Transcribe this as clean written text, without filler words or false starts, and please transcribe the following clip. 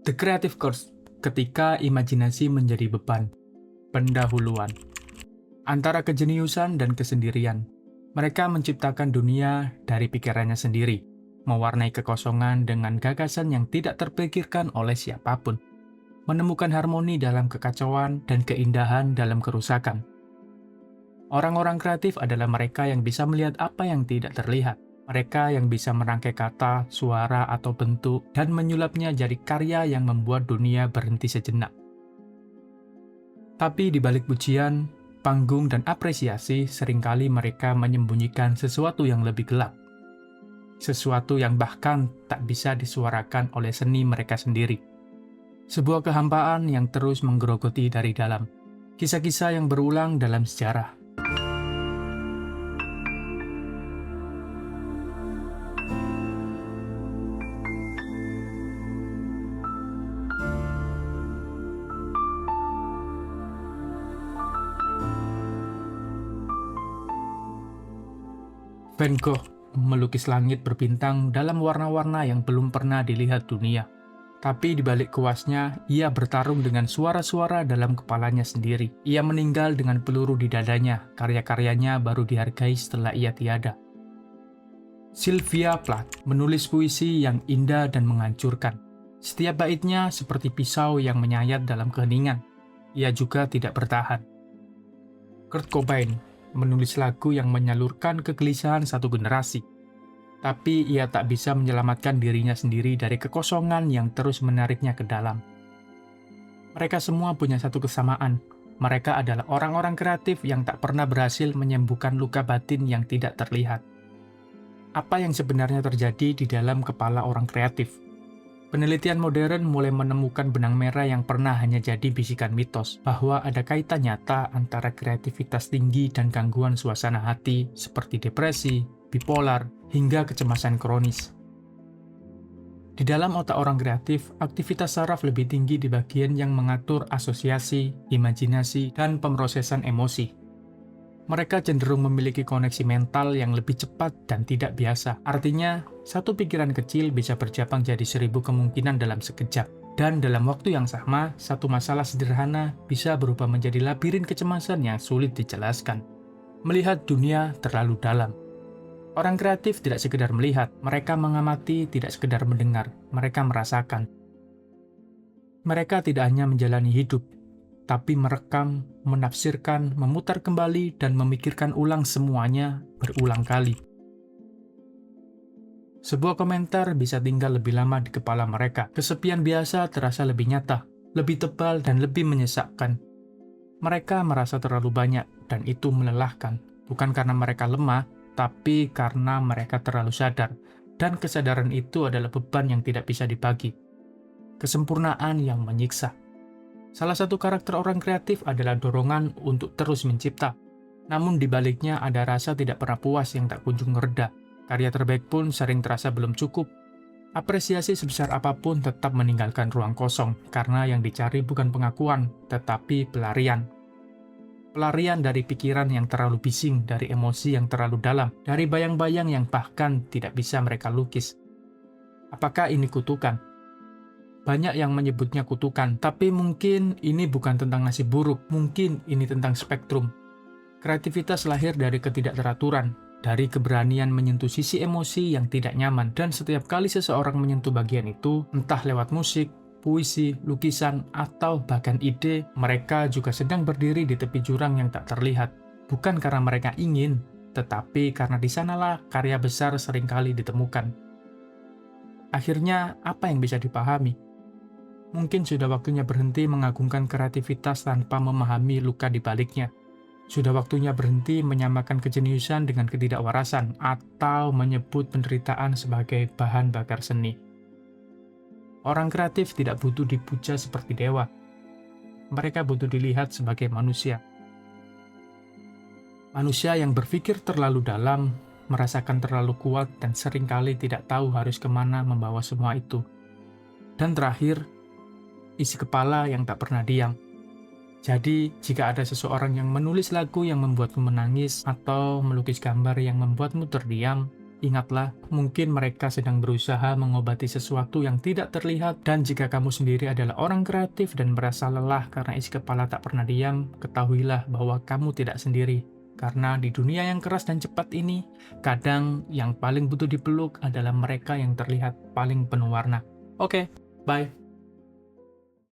The Creative Course, ketika imajinasi menjadi beban. Pendahuluan. Antara kejeniusan dan kesendirian, mereka menciptakan dunia dari pikirannya sendiri, mewarnai kekosongan dengan gagasan yang tidak terpikirkan oleh siapapun, menemukan harmoni dalam kekacauan dan keindahan dalam kerusakan. Orang-orang kreatif adalah mereka yang bisa melihat apa yang tidak terlihat. Mereka yang bisa merangkai kata, suara, atau bentuk, dan menyulapnya jadi karya yang membuat dunia berhenti sejenak. Tapi di balik pujian, panggung, dan apresiasi, seringkali mereka menyembunyikan sesuatu yang lebih gelap. Sesuatu yang bahkan tak bisa disuarakan oleh seni mereka sendiri. Sebuah kehampaan yang terus menggerogoti dari dalam. Kisah-kisah yang berulang dalam sejarah. Van Gogh melukis langit berbintang dalam warna-warna yang belum pernah dilihat dunia. Tapi di balik kuasnya, ia bertarung dengan suara-suara dalam kepalanya sendiri. Ia meninggal dengan peluru di dadanya, karya-karyanya baru dihargai setelah ia tiada. Sylvia Plath menulis puisi yang indah dan menghancurkan. Setiap baitnya seperti pisau yang menyayat dalam keheningan. Ia juga tidak bertahan. Kurt Cobain menulis lagu yang menyalurkan kegelisahan satu generasi. Tapi ia tak bisa menyelamatkan dirinya sendiri dari kekosongan yang terus menariknya ke dalam. Mereka semua punya satu kesamaan. Mereka adalah orang-orang kreatif yang tak pernah berhasil menyembuhkan luka batin yang tidak terlihat. Apa yang sebenarnya terjadi di dalam kepala orang kreatif? Penelitian modern mulai menemukan benang merah yang pernah hanya jadi bisikan mitos, bahwa ada kaitan nyata antara kreativitas tinggi dan gangguan suasana hati seperti depresi, bipolar, hingga kecemasan kronis. Di dalam otak orang kreatif, aktivitas saraf lebih tinggi di bagian yang mengatur asosiasi, imajinasi, dan pemrosesan emosi. Mereka cenderung memiliki koneksi mental yang lebih cepat dan tidak biasa. Artinya, satu pikiran kecil bisa bercabang jadi 1000 kemungkinan dalam sekejap. Dan dalam waktu yang sama, satu masalah sederhana bisa berubah menjadi labirin kecemasan yang sulit dijelaskan. Melihat dunia terlalu dalam. Orang kreatif tidak sekedar melihat, mereka mengamati, tidak sekedar mendengar, mereka merasakan. Mereka tidak hanya menjalani hidup, tapi merekam, menafsirkan, memutar kembali, dan memikirkan ulang semuanya berulang kali. Sebuah komentar bisa tinggal lebih lama di kepala mereka. Kesepian biasa terasa lebih nyata, lebih tebal, dan lebih menyesakkan. Mereka merasa terlalu banyak, dan itu melelahkan. Bukan karena mereka lemah, tapi karena mereka terlalu sadar. Dan kesadaran itu adalah beban yang tidak bisa dibagi. Kesempurnaan yang menyiksa. Salah satu karakter orang kreatif adalah dorongan untuk terus mencipta. Namun di baliknya ada rasa tidak pernah puas yang tak kunjung mereda. Karya terbaik pun sering terasa belum cukup. Apresiasi sebesar apapun tetap meninggalkan ruang kosong, karena yang dicari bukan pengakuan, tetapi pelarian. Pelarian dari pikiran yang terlalu bising, dari emosi yang terlalu dalam, dari bayang-bayang yang bahkan tidak bisa mereka lukis. Apakah ini kutukan? Banyak yang menyebutnya kutukan, tapi mungkin ini bukan tentang nasib buruk, mungkin ini tentang spektrum. Kreativitas lahir dari ketidakteraturan, dari keberanian menyentuh sisi emosi yang tidak nyaman, dan setiap kali seseorang menyentuh bagian itu, entah lewat musik, puisi, lukisan, atau bahkan ide, mereka juga sedang berdiri di tepi jurang yang tak terlihat. Bukan karena mereka ingin, tetapi karena di sanalah karya besar seringkali ditemukan. Akhirnya, apa yang bisa dipahami? Mungkin sudah waktunya berhenti mengagungkan kreativitas tanpa memahami luka di baliknya. Sudah waktunya berhenti menyamakan kejeniusan dengan ketidakwarasan atau menyebut penderitaan sebagai bahan bakar seni. Orang kreatif tidak butuh dipuja seperti dewa. Mereka butuh dilihat sebagai manusia. Manusia yang berpikir terlalu dalam, merasakan terlalu kuat, dan seringkali tidak tahu harus kemana membawa semua itu. Dan terakhir, isi kepala yang tak pernah diam. Jadi, jika ada seseorang yang menulis lagu yang membuatmu menangis, atau melukis gambar yang membuatmu terdiam, Ingatlah, mungkin mereka sedang berusaha mengobati sesuatu yang tidak terlihat, dan jika kamu sendiri adalah orang kreatif dan merasa lelah karena isi kepala tak pernah diam, ketahuilah bahwa kamu tidak sendiri. Karena di dunia yang keras dan cepat ini, kadang yang paling butuh dipeluk adalah mereka yang terlihat paling penuh warna. Oke, bye.